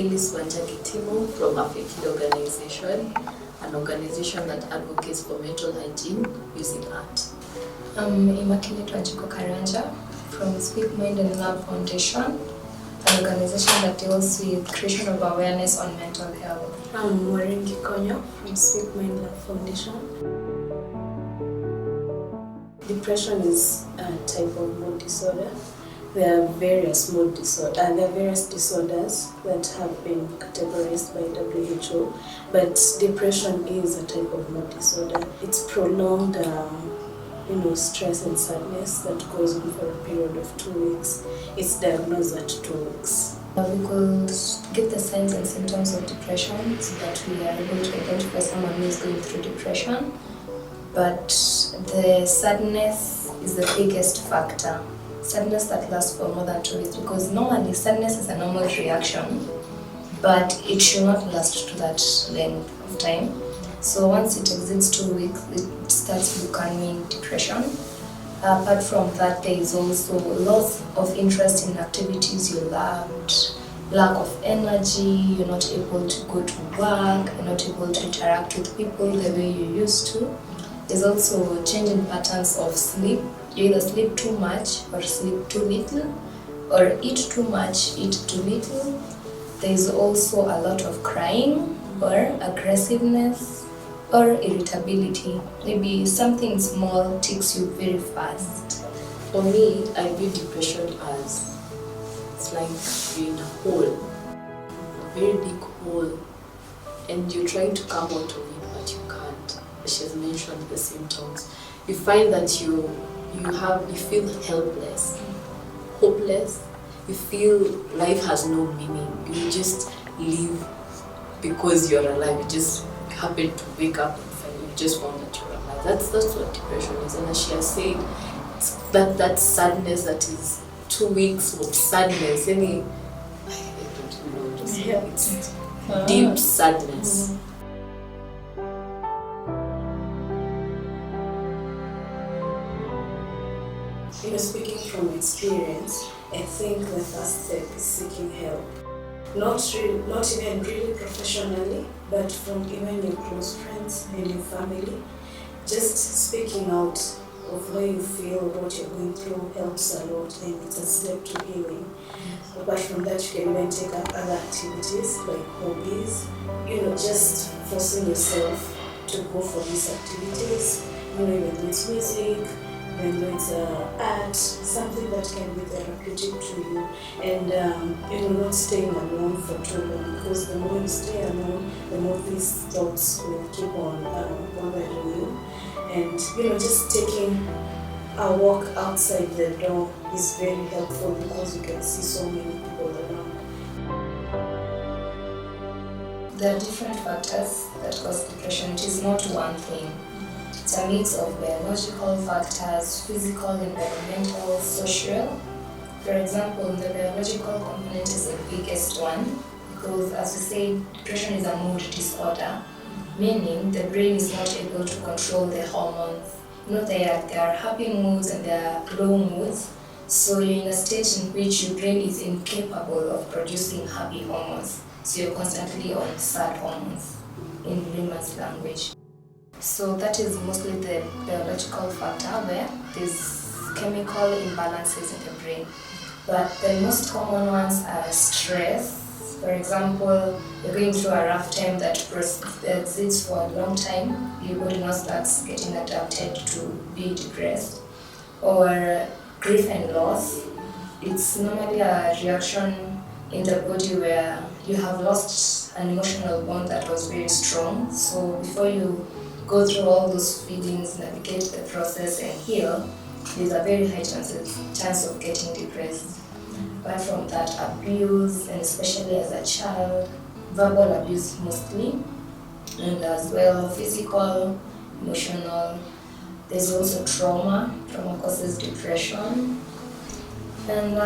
name is Mungai from a Fikid organization, an organization that advocates for mental hygiene using art. I'm Immaculate Karanja from Speak Mind and Love Foundation, an organization that deals with creation of awareness on mental health. I'm Maureen Kikonyo from Speak Mind Love Foundation. Depression is a type of mood disorder. There are various disorders that have been categorized by WHO, but depression is a type of mood disorder. It's prolonged stress and sadness that goes on for a period of 2 weeks. It's diagnosed at 2 weeks. We could give the signs and symptoms of depression so that we are able to identify someone who is going through depression. But the sadness is the biggest factor. Sadness that lasts for more than 2 weeks, because normally sadness is a normal reaction, but it should not last to that length of time. So once it exceeds 2 weeks, it starts becoming depression. Apart from that, there is also loss of interest in activities you loved, lack of energy, you're not able to go to work, you're not able to interact with people the way you used to. There's also changing patterns of sleep. You either sleep too much or sleep too little, or eat too much, eat too little. There's also a lot of crying or aggressiveness or irritability. Maybe something small ticks you very fast. For me, I view depression as it's like you're in a hole, a very big hole, and you're trying to come out of it, but you can't. She has mentioned the symptoms. You find that you feel helpless, hopeless. You feel life has no meaning. You just live because you're alive. You just happen to wake up and you just found that you're alive. That's what depression is. And as she has said, it's that sadness that is 2 weeks of sadness. I don't even know. It's deep sadness. Speaking from experience, I think the first step is seeking help. Not even really professionally, but from even your close friends and your family. Just speaking out of how you feel, what you're going through helps a lot, and it's a step to healing. Apart from that, you can even take up other activities like hobbies. Just forcing yourself to go for these activities. Even though it's music, when it's art, something that can be therapeutic to you, and not staying alone for too long, because the more you stay alone, the more these thoughts will keep on bothering you. And just taking a walk outside the door is very helpful, because you can see so many people around. There are different factors that cause depression. It is not one thing. It's a mix of biological factors, physical, environmental, social. For example, the biological component is the biggest one, because as we say, depression is a mood disorder, meaning the brain is not able to control the hormones. There are happy moods and there are low moods. So you're in a state in which your brain is incapable of producing happy hormones. So you're constantly on sad hormones, in layman's language. So that is mostly the biological factor, where there's chemical imbalances in the brain. But the most common ones are stress. For example, you're going through a rough time that exists for a long time, your body now starts getting adapted to be depressed. Or grief and loss. It's normally a reaction in the body where you have lost an emotional bond that was very strong. So before you go through all those feelings, navigate the process and heal, there's a very high chance of getting depressed. Apart from that, abuse, and especially as a child, verbal abuse mostly, and as well physical, emotional. There's also trauma. Trauma causes depression. And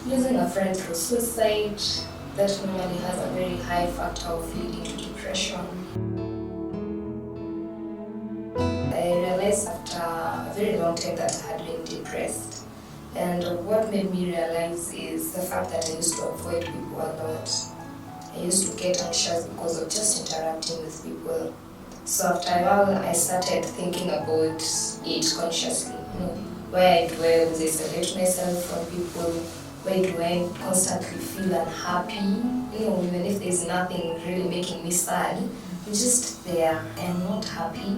losing a friend through suicide, that normally has a very high factor of leading to depression. I realized after a very long time that I had been depressed. And what made me realize is the fact that I used to avoid people a lot. I used to get anxious because of just interacting with people. So after a while, I started thinking about it consciously. Where I dwell, I isolate myself from people. Where do I constantly feel unhappy? Even if there's nothing really making me sad, I'm just there. I'm not happy.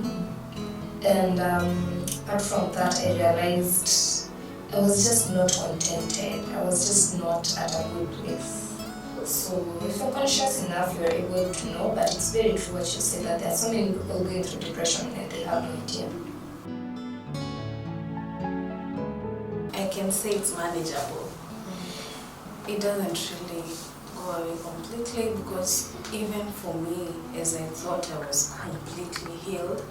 And apart from that, I realized I was just not contented. I was just not at a good place. So if you're conscious enough, you're able to know, but it's very true what you say, that there are so many people going through depression and they have no idea. I can say it's manageable. It doesn't really go away completely, because even for me, as I thought I was completely healed,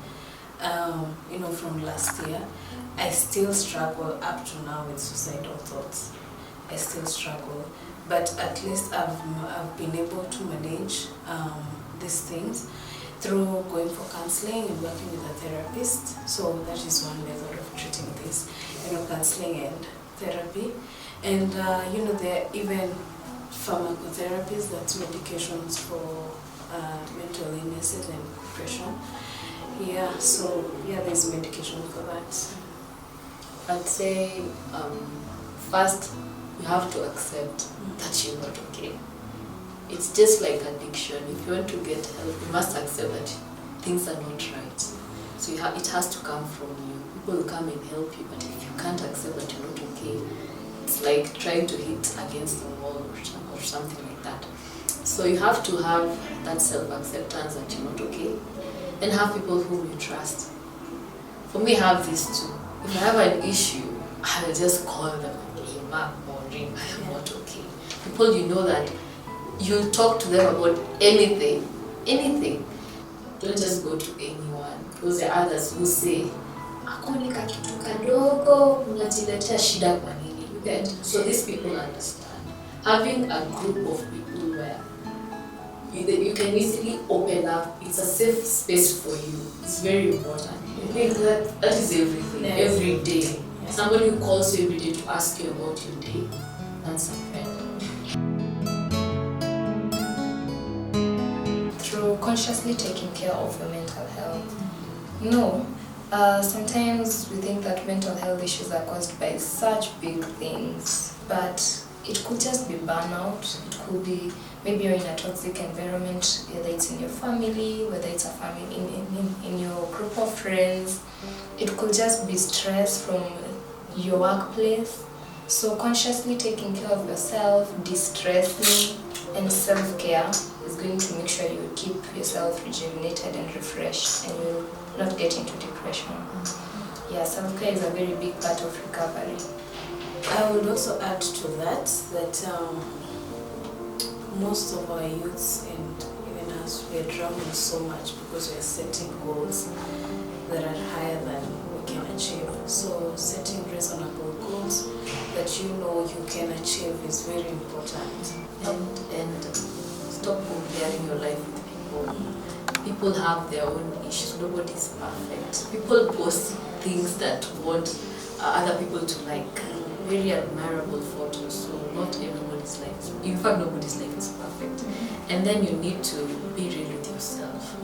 from last year, I still struggle up to now with suicidal thoughts. I still struggle, but at least I've been able to manage these things through going for counseling and working with a therapist. So that is one method of treating this, counseling and therapy. And there are even pharmacotherapies, that's medications for mental illnesses and depression. There's medication for that. I'd say first you have to accept that you're not okay. It's just like addiction. If you want to get help, you must accept that things are not right. So it has to come from you. People will come and help you, but if you can't accept that you're not okay, it's like trying to hit against the wall or something like that. So you have to have that self-acceptance that you're not okay, and have people whom you trust. For me, I have these two. If I have an issue, I will just call them, Ima or ring, I am not okay. People you know that you talk to them about anything. Don't just go to anyone. Because there are others who say, ako ni kakitu kadogo, mnajiletea shida kwa nini? You get? So these people understand. Having a group of people where you can easily open up, it's a safe space for you. It's very important. I think that is everything, every day. Somebody who calls you every day to ask you about your day, that's a friend. Through consciously taking care of your mental health. Sometimes we think that mental health issues are caused by such big things, but it could just be burnout. It could be maybe you're in a toxic environment, whether it's in your family, whether it's a family in your group of friends. It could just be stress from your workplace. So consciously taking care of yourself, de-stressing, and self-care is going to make sure you keep yourself rejuvenated and refreshed, and you'll not get into depression. Self-care is a very big part of recovery. I would also add to that most of our youths and even us, we are drowning so much because we are setting goals that are higher than we can achieve. So setting reasonable goals that you can achieve is very important. And stop comparing your life with people. People have their own issues. Nobody's perfect. People post things that want other people to like. Very admirable photos. So not everybody's life is, in fact, nobody's life is perfect. And then you need to be real with yourself.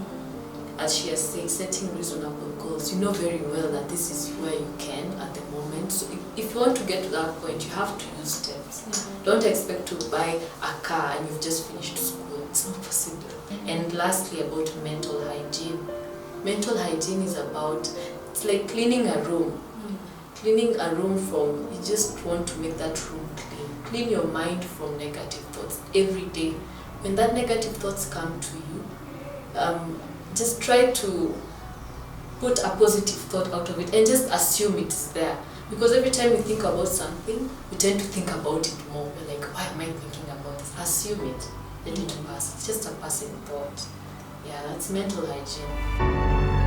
As she has said, setting reasonable goals. You know very well that this is where you can at the moment. So if you want to get to that point, you have to use steps. Don't expect to buy a car and you've just finished school. It's not possible. And lastly, about mental hygiene. Mental hygiene is about, it's like cleaning a room. Cleaning a room from, you just want to make that room clean. Clean your mind from negative thoughts every day. When that negative thoughts come to you, just try to put a positive thought out of it and just assume it's there. Because every time you think about something, you tend to think about it more. You're like, why am I thinking about this? Assume it. Let it pass. It's just a passing thought. Yeah, that's mental hygiene.